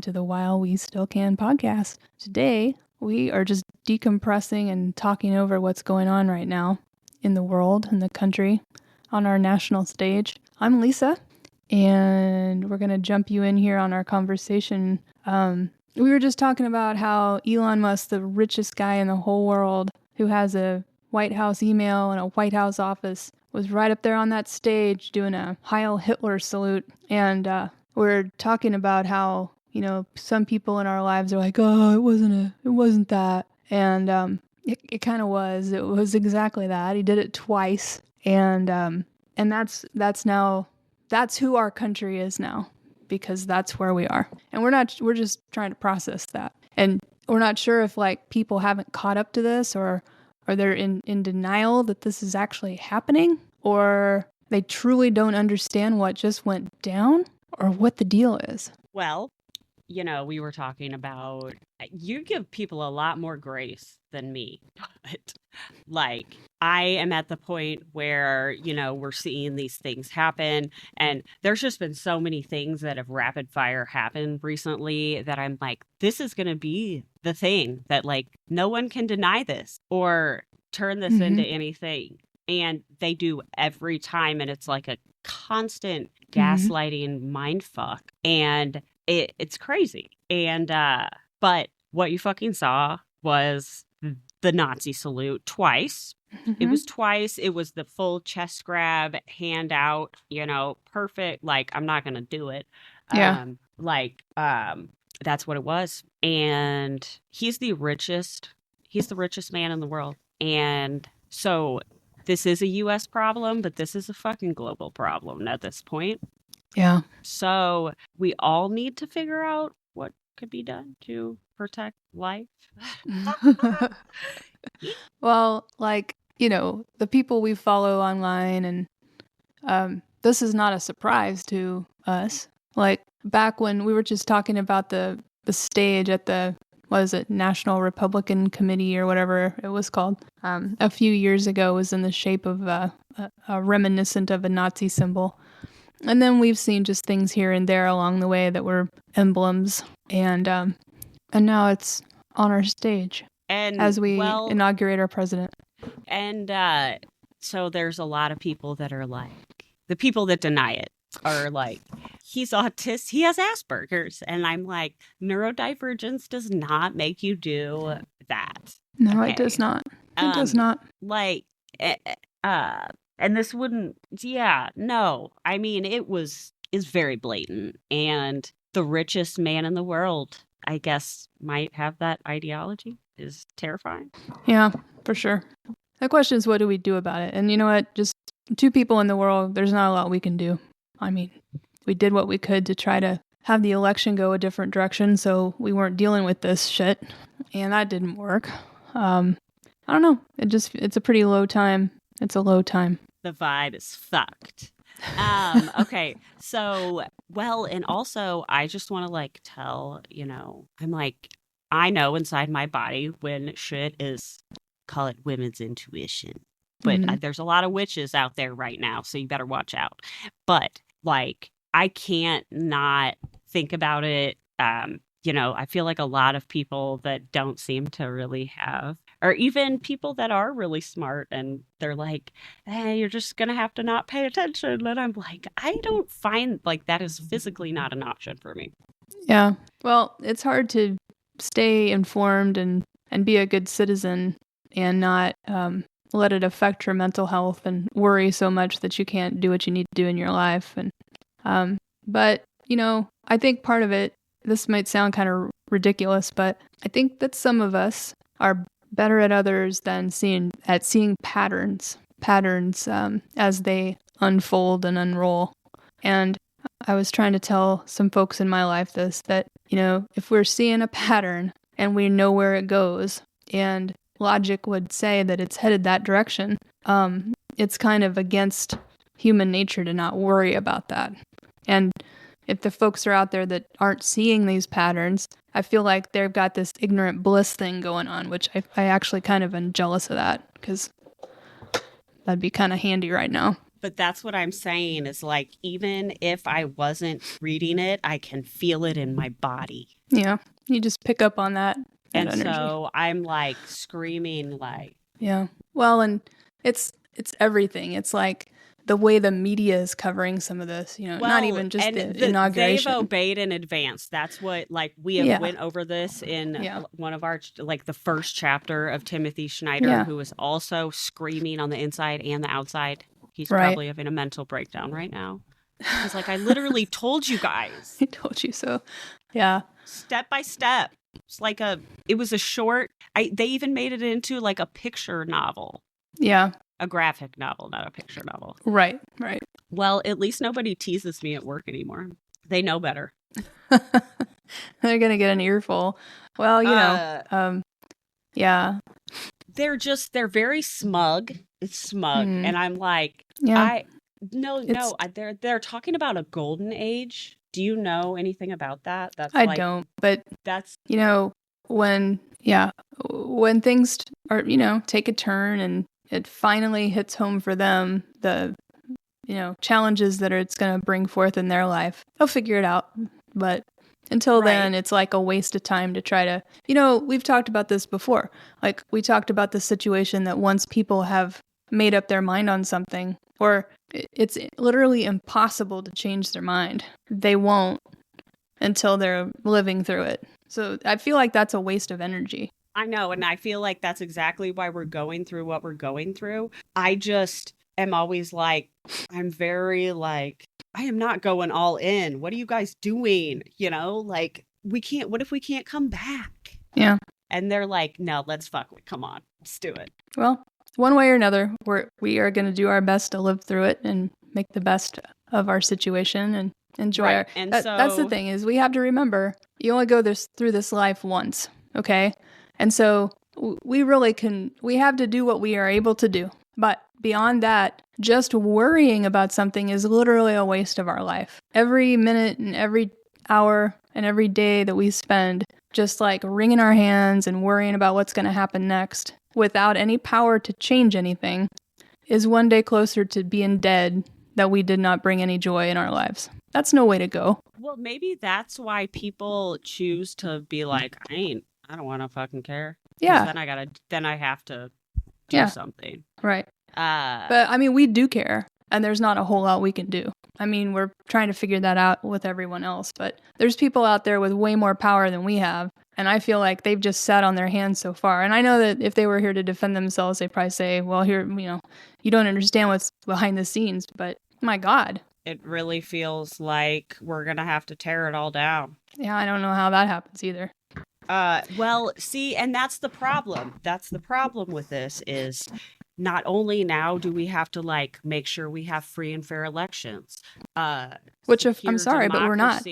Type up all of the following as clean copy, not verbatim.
to the While We Still Can podcast. Today, we are just decompressing and talking over what's going on right now in the world, in the country, on our national stage. I'm Lisa, and we're going to jump you in here on our conversation. We were just talking about how Elon Musk, the richest guy in the whole world, who has a White House email and a White House office, was right up there on that stage doing a Heil Hitler salute. And we're talking about how, you know, some people in our lives are like, oh, it wasn't that. And it kind of was. It was exactly that. He did it twice. And that's who our country is now, because that's where we are. And we're just trying to process that. And we're not sure if like people haven't caught up to this, or they're in denial that this is actually happening, or they truly don't understand what just went down, or what the deal is. Well, you know, we were talking about, you give people a lot more grace than me. But, like, I am at the point where, you know, we're seeing these things happen. And there's just been so many things that have rapid fire happened recently that I'm like, this is going to be the thing that, like, no one can deny this or turn this into anything. And they do every time. And it's like a constant gaslighting mind fuck. And it's crazy. And but what you fucking saw was the Nazi salute twice. It was twice. It was the full chest grab, hand out, you know, perfect. Like, I'm not gonna do it. Yeah. That's what it was. And he's the richest man in the world. And so this is a US problem, but this is a fucking global problem at this point. Yeah. So we all need to figure out what could be done to protect life. Well, like, you know, the people we follow online, and this is not a surprise to us. Like, back when we were just talking about the stage at the, what is it, National Republican Committee or whatever it was called, a few years ago, was in the shape of a reminiscent of a Nazi symbol. And then we've seen just things here and there along the way that were emblems, and now it's on our stage, and as we inaugurate our president. And so there's a lot of people that are like, the people that deny it are like, he's autistic, he has Asperger's. And I'm like, neurodivergence does not make you do that. No, okay? It does not. It does not. Like, and this wouldn't, no. I mean, is very blatant. And the richest man in the world, I guess, might have that ideology. Is terrifying. Yeah, for sure. The question is, what do we do about it? And you know what? Just two people in the world, there's not a lot we can do. I mean, we did what we could to try to have the election go a different direction, so we weren't dealing with this shit. And that didn't work. I don't know. It's a pretty low time. It's a low time. The vibe is fucked. Okay. So, well, and also I just want to like tell, you know, I'm like, I know inside my body when shit is, call it women's intuition. But there's a lot of witches out there right now, so you better watch out. But, like, I can't not think about it. You know, I feel like a lot of people that don't seem to really have, or even people that are really smart, and they're like, hey, you're just going to have to not pay attention. And I'm like, I don't find, like, that is physically not an option for me. Yeah. Well, it's hard to stay informed and be a good citizen and not let it affect your mental health and worry so much that you can't do what you need to do in your life. And but, you know, I think part of it, this might sound kind of ridiculous, but I think that some of us are better at others than seeing patterns as they unfold and unroll. And I was trying to tell some folks in my life that, you know, if we're seeing a pattern and we know where it goes, and logic would say that it's headed that direction, it's kind of against human nature to not worry about that. And if the folks are out there that aren't seeing these patterns, I feel like they've got this ignorant bliss thing going on, which I actually kind of am jealous of that, because that'd be kind of handy right now. But that's what I'm saying is like, even if I wasn't reading it, I can feel it in my body. Yeah. You just pick up on that And energy. so I'm like screaming like, yeah. Well, and it's everything. It's like the way the media is covering some of this, not well, even just and the inauguration. they've obeyed in advance. That's what, like, we have went over this in one of our, like, the first chapter of Timothy Schneider, who is also screaming on the inside and the outside. He's probably having a mental breakdown right now. He's like, I literally told you guys. I told you so. Yeah. Step by step. It's like it was a short, they even made it into like a picture novel. Yeah. A graphic novel, not a picture novel. Right. Well, at least nobody teases me at work anymore. They know better. They're going to get an earful. Well, yeah. They're very smug. It's smug. And I'm like, they're talking about a golden age. Do you know anything about that? I don't, but that's, when things are, take a turn and it finally hits home for them, the, challenges that it's going to bring forth in their life, they'll figure it out. But until then, it's like a waste of time to try to, we've talked about this before. Like we talked about the situation that once people have made up their mind on something, or it's literally impossible to change their mind, they won't until they're living through it. So I feel like that's a waste of energy. I know. And I feel like that's exactly why we're going through what we're going through. I just am always like, I'm very like, I am not going all in. What are you guys doing? Like what if we can't come back? Yeah. And they're like, no, let's come on, let's do it. Well, one way or another, we are going to do our best to live through it and make the best of our situation and enjoy that's the thing is we have to remember you only go through this life once, okay? And so we have to do what we are able to do. But beyond that, just worrying about something is literally a waste of our life. Every minute and every hour and every day that we spend just like wringing our hands and worrying about what's going to happen next without any power to change anything is one day closer to being dead that we did not bring any joy in our lives. That's no way to go. Well, maybe that's why people choose to be like, I don't want to fucking care. Yeah. Then I have to do something. Right. But I mean, we do care, and there's not a whole lot we can do. I mean, we're trying to figure that out with everyone else, but there's people out there with way more power than we have, and I feel like they've just sat on their hands so far. And I know that if they were here to defend themselves, they'd probably say, well, here, you don't understand what's behind the scenes, but my God. It really feels like we're going to have to tear it all down. Yeah, I don't know how that happens either. Well, see, and that's the problem. That's the problem with this is not only now do we have to like make sure we have free and fair elections, which I'm sorry, but we're not.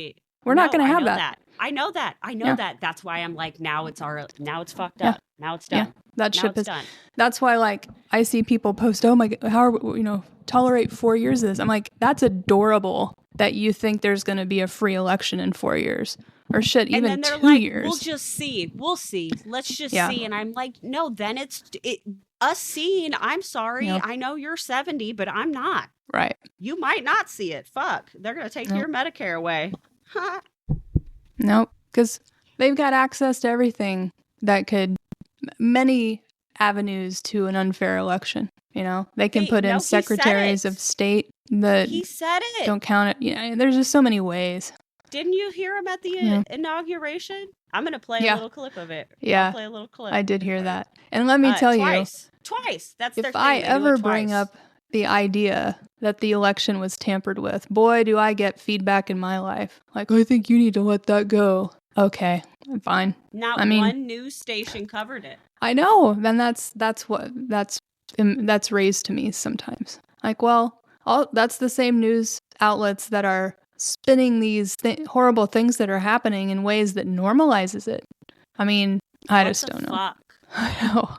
We're not going to have that. I know that. That's why I'm like, now it's fucked up. Now it's done. Yeah. That ship is done. That's why, like, I see people post, oh my God, how are we, tolerate 4 years of this. I'm like, that's adorable that you think there's going to be a free election in 4 years. Or shit, even and then they're 2 like, years. We'll just see. Let's just see. And I'm like, no, then it's us seeing. I'm sorry. Yep. I know you're 70, but I'm not. Right. You might not see it. Fuck. They're going to take your Medicare away. Nope. Because they've got access to everything that could, many avenues to an unfair election. They can put in secretaries of state that he said it. Don't count it. There's just so many ways. Didn't you hear him at the inauguration? I'm going to play a little clip of it. Yeah. I'll play a little clip. I did hear that. And let me tell you. Twice. That's if their thing. I ever bring up the idea that the election was tampered with, boy, do I get feedback in my life. Like, I think you need to let that go. Okay, I'm fine. Not one news station covered it. I know. Then that's raised to me sometimes. Like, well, that's the same news outlets that are spinning these horrible things that are happening in ways that normalizes it. I mean, I just don't know. I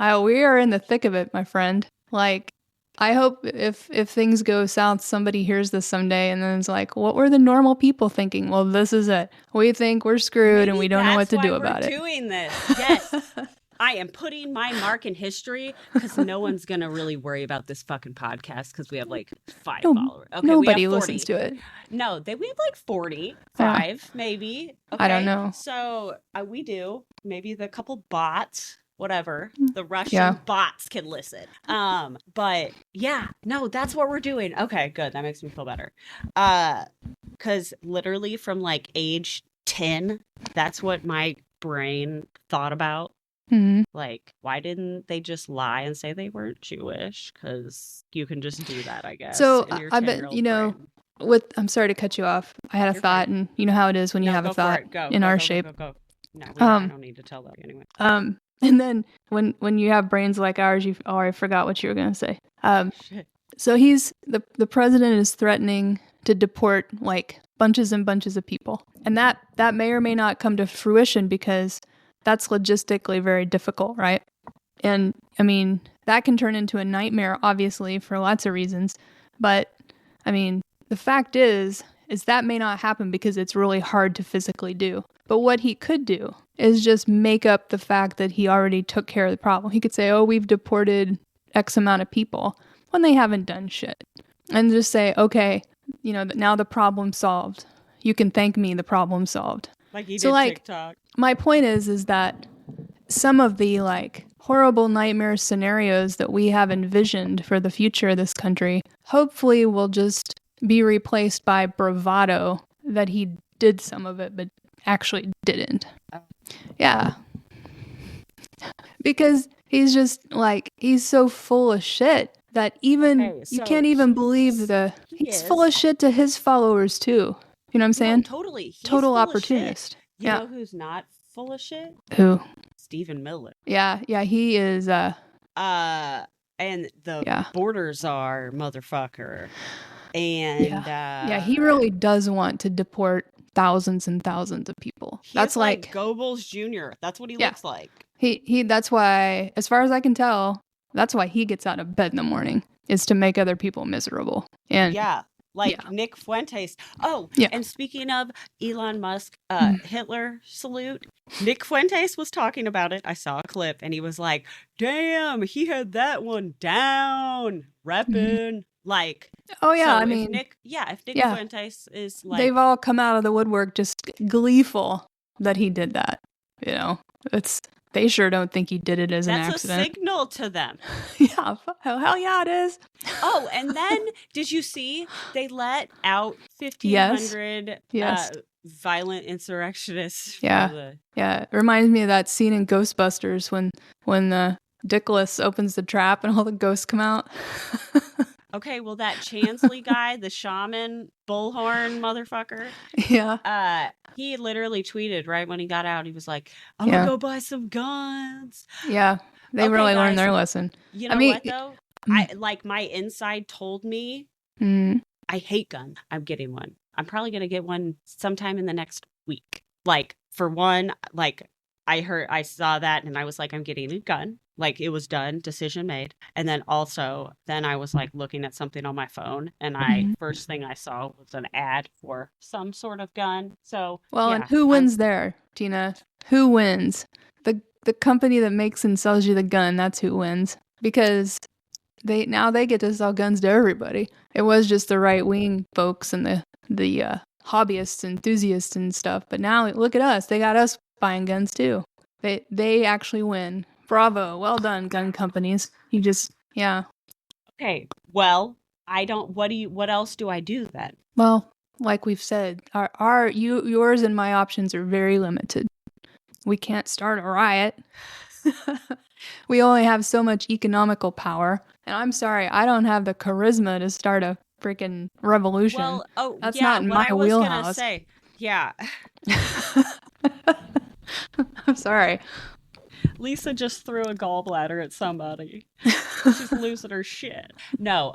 know. We are in the thick of it, my friend. Like, I hope if things go south, somebody hears this someday and then it's like, what were the normal people thinking? Well, this is it. We think we're screwed and we don't know what to do about it. Doing this. Yes. I am putting my mark in history because no one's going to really worry about this fucking podcast because we have like 5 No, followers. Okay, nobody we have 40. listens to it. No, we have like 45 maybe. Okay. I don't know. So we do. Maybe the couple bots, whatever. The Russian Yeah. bots can listen. But yeah, no, that's what we're doing. Okay, good. That makes me feel better. Because literally from like age 10, that's what my brain thought about. Mhm. Like, why didn't they just lie and say they weren't Jewish? Because you can just do that, I guess. So in your I bet 10-year-old you know. brain. I'm sorry to cut you off. I had a You're thought, fine. and you know how it is when you No, have a go for thought it. Go, in go, our go, shape. go. No, I don't need to tell that anyway. And then when you have brains like ours, you already forgot what you were gonna say. Shit. So the president is threatening to deport like bunches and bunches of people, and that may or may not come to fruition because that's logistically very difficult, right? And I mean that can turn into a nightmare, obviously, for lots of reasons. But I mean, the fact is that may not happen because it's really hard to physically do. But what he could do is just make up the fact that he already took care of the problem. He could say, oh, we've deported X amount of people when they haven't done shit. And just say, okay, now the problem's solved. You can thank me, the problem's solved. Like he So, did like, TikTok. My point is that some of the like horrible nightmare scenarios that we have envisioned for the future of this country hopefully will just be replaced by bravado that he did some of it but actually didn't. Yeah. Because he's just like, he's so full of shit that even you can't even believe he's full of shit to his followers too. You know what I'm saying? No, totally. He's total full opportunist. You know who's not full of shit? Who? Stephen Miller. Yeah, he is and the borders are motherfucker. And he really does want to deport thousands and thousands of people. That's like Goebbels Jr. That's what he looks like. He that's why, as far as I can tell, that's why he gets out of bed in the morning, is to make other people miserable. And Nick Fuentes. And speaking of Elon Musk, Hitler salute, Nick Fuentes was talking about it. I saw a clip and he was like, damn, he had that one down, repping. Like, oh yeah, so I mean, if Nick Fuentes is like, they've all come out of the woodwork just gleeful that he did that. They sure don't think he did it as an accident. That's a signal to them. Yeah, hell yeah, it is. Oh, and then did you see they let out 1,500 violent insurrectionists? Yeah, it reminds me of that scene in Ghostbusters when the Dickless opens the trap and all the ghosts come out. Okay, well, that Chansley guy, the shaman bullhorn motherfucker. Yeah. He literally tweeted right when he got out. He was like, I'm going to go buy some guns. Yeah. They really learned their lesson. You know what, though? My inside told me, I hate guns. I'm getting one. I'm probably going to get one sometime in the next week. Like, for one, like, I saw that and I was like, I'm getting a gun. Like, it was done, decision made. And then I was like looking at something on my phone and first thing I saw was an ad for some sort of gun. So, and who wins there, Tina? Who wins? The company that makes and sells you the gun, that's who wins. Because they get to sell guns to everybody. It was just the right-wing folks and the hobbyists, enthusiasts and stuff. But now look at us. They got us buying guns too. They actually win. Bravo. Well done, gun companies. Okay. Well, what else do I do then? Well, like we've said, yours and my options are very limited. We can't start a riot. We only have so much economical power. And I'm sorry, I don't have the charisma to start a freaking revolution. Well, that's not in my wheelhouse. Gonna say, yeah. I'm sorry. Lisa just threw a gallbladder at somebody. She's losing her shit. No.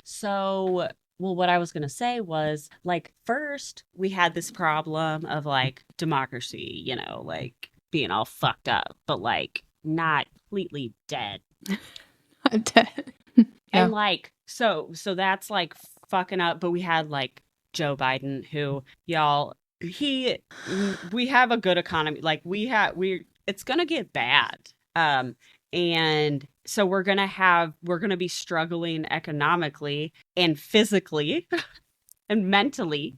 So, what I was going to say was, like, first we had this problem of, like, democracy, like, being all fucked up, but, like, not completely dead. Dead. Yeah. And, like, so that's, like, fucking up. But we had, like, Joe Biden, who, y'all, we have a good economy. Like, we're it's gonna get bad. And so we're gonna be struggling economically and physically and mentally,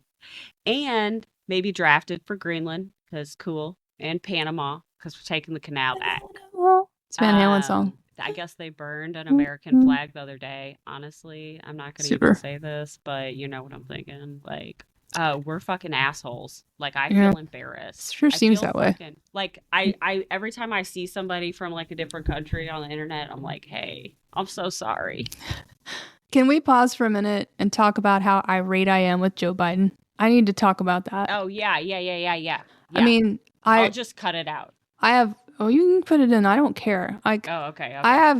and maybe drafted for Greenland because cool, and Panama because we're taking the canal back. It's Van Halen song. I guess they burned an American flag the other day. Honestly, I'm not gonna even Super. say this, but you know what I'm thinking. Like, we're fucking assholes. Like, I Yeah. feel embarrassed. Sure I seems feel that way. fucking like I every time I see somebody from like a different country on the internet, I'm like, hey, I'm so sorry. Can we pause for a minute and talk about how irate I am with Joe Biden? I need to talk about that. Oh yeah. I mean, I'll just cut it out. I have. Oh, you can put it in. I don't care. Like, Oh, okay. I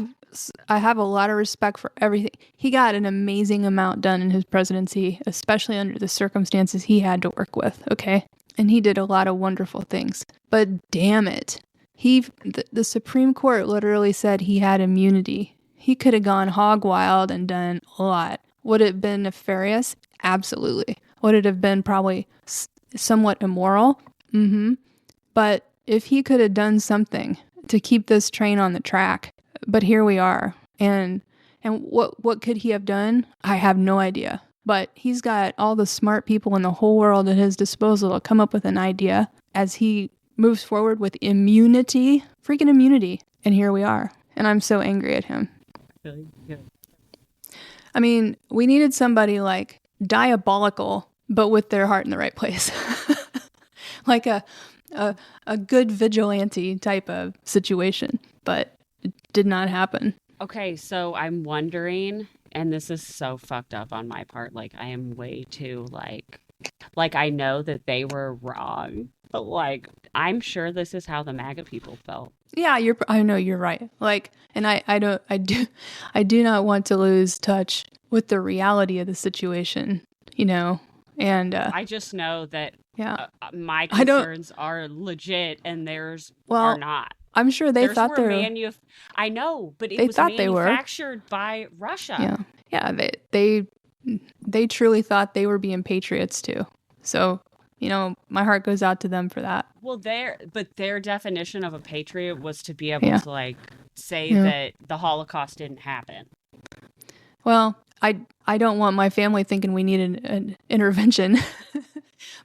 have a lot of respect for everything. He got an amazing amount done in his presidency, especially under the circumstances he had to work with. Okay, and he did a lot of wonderful things. But damn it, the Supreme Court literally said he had immunity. He could have gone hog wild and done a lot. Would it have been nefarious? Absolutely. Would it have been probably somewhat immoral? Mm-hmm. But if he could have done something to keep this train on the track, but here we are. And what could he have done? I have no idea. But he's got all the smart people in the whole world at his disposal to come up with an idea as he moves forward with immunity, freaking immunity. And here we are. And I'm so angry at him. I mean, we needed somebody like diabolical, but with their heart in the right place. Like a good vigilante type of situation, but it did not happen. Okay, so I'm wondering, and this is so fucked up on my part, like I am way too like I know that they were wrong, but like I'm sure this is how the MAGA people felt. Yeah, I know you're right. Like, and I do not want to lose touch with the reality of the situation, you know. And I just know that yeah, my concerns are legit and theirs are not. I'm sure they thought they were. I know, but it was manufactured by Russia. Yeah. They truly thought they were being patriots too. So, you know, my heart goes out to them for that. Well, their definition of a patriot was to be able to like say that the Holocaust didn't happen. Well, I don't want my family thinking we need an intervention.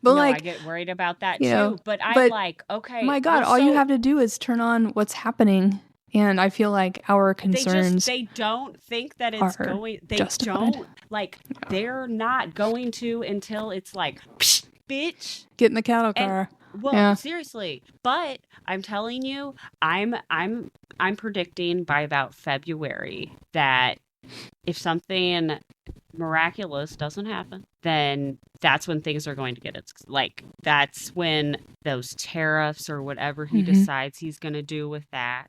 But I get worried about that too. But okay. My God, all you have to do is turn on what's happening. And I feel like our concerns they don't think that it's going. They justified. don't like. They're not going to until it's like, bitch, get in the cattle car. Seriously. But I'm telling you, I'm predicting by about February that if something miraculous doesn't happen, then that's when things are going to get that's when those tariffs or whatever he decides he's going to do with that,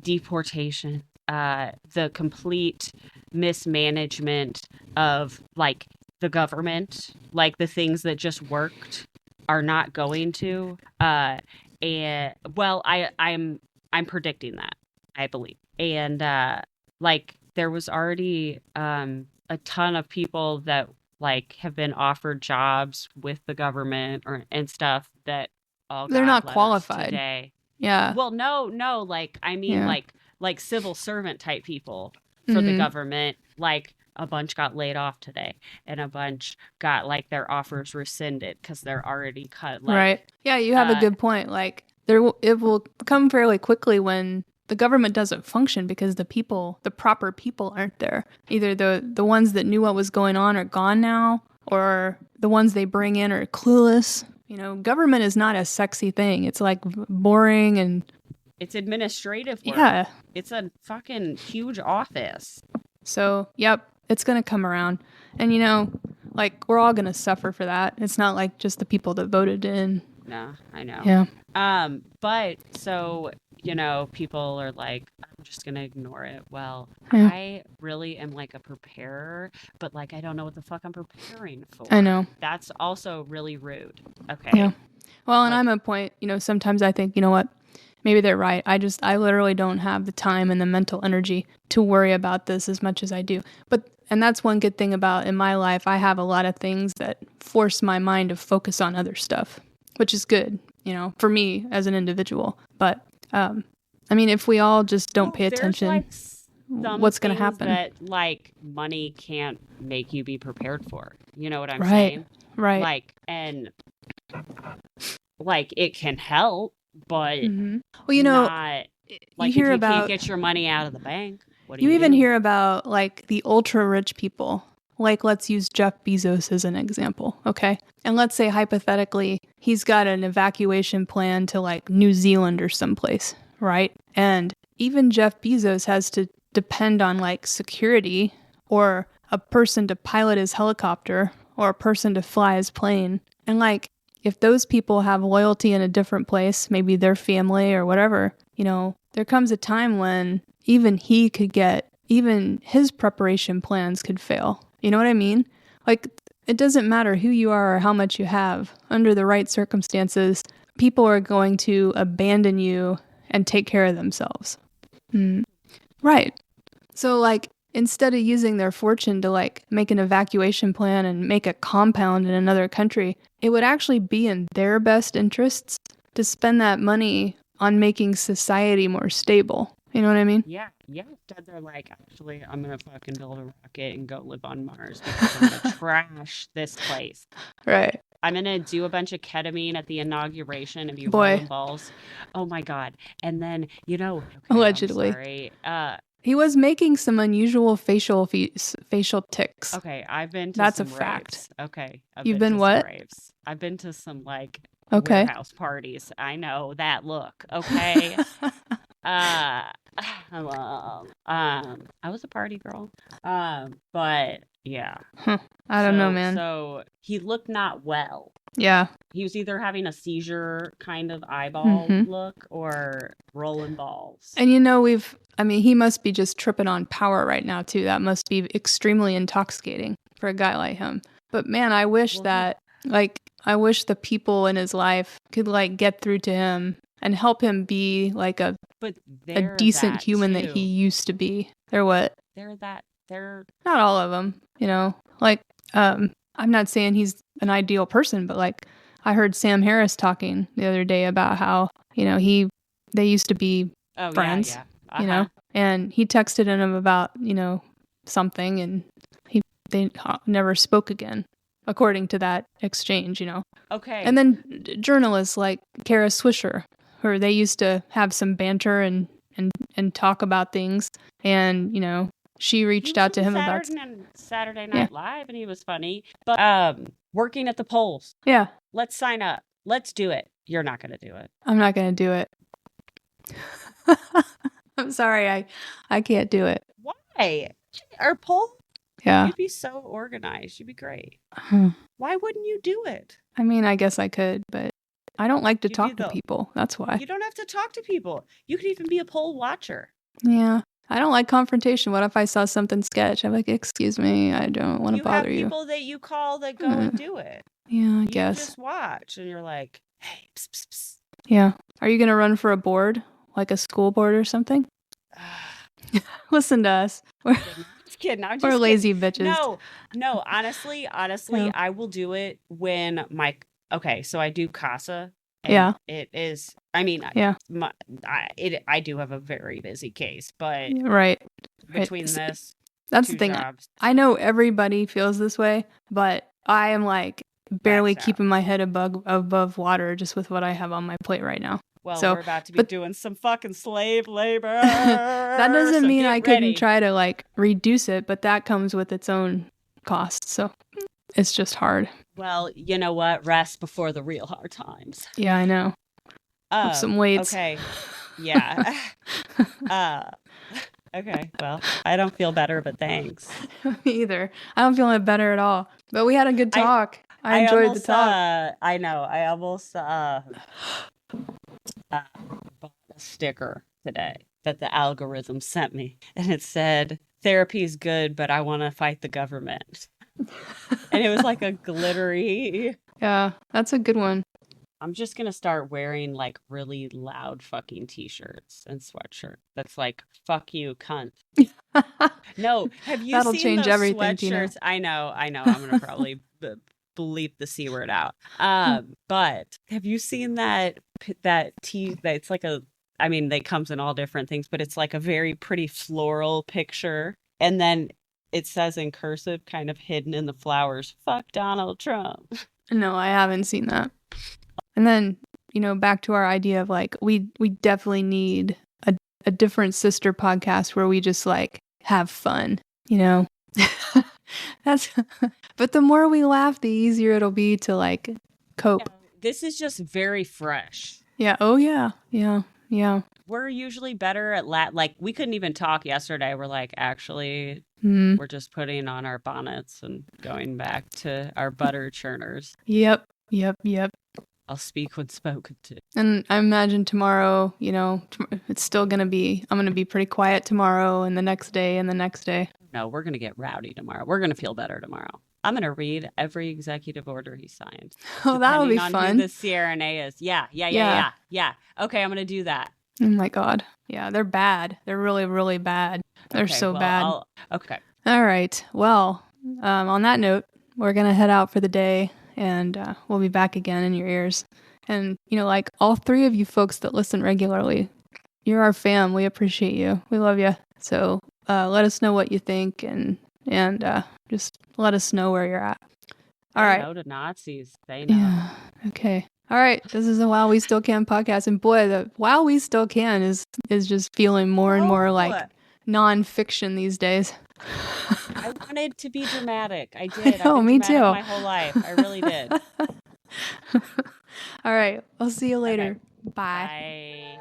deportation, the complete mismanagement of like the government, like the things that just worked are not going to and well I'm predicting that, I believe. And there was already a ton of people that like have been offered jobs with the government and stuff that all they're not qualified today. Yeah. Well, no, like I mean like civil servant type people for the government, like a bunch got laid off today and a bunch got like their offers rescinded because they're already cut. Right. Yeah, you have a good point. Like it will come fairly quickly when the government doesn't function because the proper people aren't there. Either the ones that knew what was going on are gone now, or the ones they bring in are clueless. You know, government is not a sexy thing. It's like boring and it's administrative work. Yeah. It's a fucking huge office. So, yep, it's going to come around. And, you know, like, we're all going to suffer for that. It's not like just the people that voted in. No, I know. Yeah. But so, you know, people are like, I'm just going to ignore it. Well, I really am like a preparer, but like, I don't know what the fuck I'm preparing for. I know. That's also really rude. Okay. Yeah. Well, and I'm at a point, you know, sometimes I think, you know what? Maybe they're right. I literally don't have the time and the mental energy to worry about this as much as I do. And that's one good thing about in my life. I have a lot of things that force my mind to focus on other stuff, which is good. for me as an individual. But, I mean, if we all just don't pay attention, there's some what's going to things happen? that money can't make you be prepared for. You know what I'm Right. saying? Right. And it can help, but well, not you hear if you about can't get your money out of the bank. What do you you even do? hear about the ultra rich people. Let's use Jeff Bezos as an example, okay? And let's say hypothetically he's got an evacuation plan to New Zealand or someplace, right? And even Jeff Bezos has to depend on security or a person to pilot his helicopter or a person to fly his plane. And if those people have loyalty in a different place, maybe their family or whatever, there comes a time when even his preparation plans could fail. You know what I mean? It doesn't matter who you are or how much you have. Under the right circumstances, people are going to abandon you and take care of themselves. Right. So, instead of using their fortune to, make an evacuation plan and make a compound in another country, it would actually be in their best interests to spend that money on making society more stable. You know what I mean? Yeah. Instead, they're actually, I'm going to fucking build a rocket and go live on Mars because I'm going to trash this place. Right. I'm going to do a bunch of ketamine at the inauguration and be Boy. rolling balls. Oh, my God. And then, okay, Allegedly. I'm sorry. He was making some unusual facial tics. Okay, I've been to That's some a fact. raves. Okay, You've been what? Some raves. I've been to some Okay. warehouse parties. I know that look. Okay. I was a party girl. But yeah. I don't know, man. So he looked not well. Yeah. He was either having a seizure kind of eyeball look or rolling balls. And he must be just tripping on power right now too. That must be extremely intoxicating for a guy like him. But man, I wish I wish the people in his life could get through to him and help him be a decent human that he used to be. They're what? They're not all of them, I'm not saying he's an ideal person, but I heard Sam Harris talking the other day about how, they used to be friends, and he texted him about, something, and they never spoke again, according to that exchange, Okay. And then journalists like Kara Swisher, who they used to have some banter and talk about things, and, she reached out to him about Saturday Night Live, and he was funny. But working at the polls. Yeah. Let's sign up. Let's do it. You're not going to do it. I'm not going to do it. I'm sorry. I can't do it. Why? Our poll? Yeah. You'd be so organized. You'd be great. Why wouldn't you do it? I mean, I guess I could, but I don't like to talk to people. That's why. You don't have to talk to people. You could even be a poll watcher. Yeah. I don't like confrontation. What if I saw something sketch? I'm like, excuse me, I don't want to bother you. You have people that you call that go and do it. Yeah, I guess. You just watch and you're like, hey, psst, psst, psst. Yeah. Are you going to run for a board? Like a school board or something? Listen to us. We're we're lazy bitches. No. Honestly, yeah. I will do it when so I do CASA. Yeah. It is, I mean, yeah. I do have a very busy case, but between this, that's the thing. Jobs, I know everybody feels this way, but I am barely keeping my head above water just with what I have on my plate right now. Well, so, we're about to be doing some fucking slave labor. That doesn't mean I couldn't try to reduce it, but that comes with its own cost. So it's just hard. Well, you know what? Rest before the real hard times. Yeah, I know. Some weights. Okay. Yeah. Okay. Well, I don't feel better, but thanks. Me either. I don't feel better at all. But we had a good talk. I enjoyed the talk. I know. I almost bought a sticker today that the algorithm sent me, and it said, "Therapy is good, but I want to fight the government." And it was a glittery. Yeah, that's a good one. I'm just going to start wearing really loud fucking t-shirts and sweatshirts. That's fuck you, cunt. No, have you That'll seen change those everything, sweatshirts? Tina. I know. I'm going to probably bleep the C word out. But have you seen that tea that it's like they comes in all different things, but it's like a very pretty floral picture. And then it says in cursive, kind of hidden in the flowers, fuck Donald Trump. No, I haven't seen that. And then, back to our idea of like, we definitely need a different sister podcast where we just like have fun, but the more we laugh, the easier it'll be to like cope. Yeah, this is just very fresh. Yeah. Oh yeah. Yeah. Yeah. We're usually better at like we couldn't even talk yesterday. We're like, actually, we're just putting on our bonnets and going back to our butter churners. Yep. I'll speak when spoken to. And I imagine tomorrow, it's still going to be, I'm going to be pretty quiet tomorrow and the next day and the next day. No, we're going to get rowdy tomorrow. We're going to feel better tomorrow. I'm going to read every executive order he signed. Oh, that'll be fun. Who the CRNA is. Yeah. Okay, I'm going to do that. Oh my God. Yeah, they're bad. They're really, really bad. They're bad. Okay. All right. Well, on that note, we're going to head out for the day. And we'll be back again in your ears. And, like all three of you folks that listen regularly, you're our fam. We appreciate you. We love you. So let us know what you think and just let us know where you're at. All right. No to Nazis. They know. Yeah. Okay. All right. This is a While We Still Can podcast. And boy, the While We Still Can is just feeling more and more like nonfiction these days. I wanted to be dramatic. I did. Oh, me too. My whole life. I really did. All right. I'll see you later. Okay. Bye. Bye.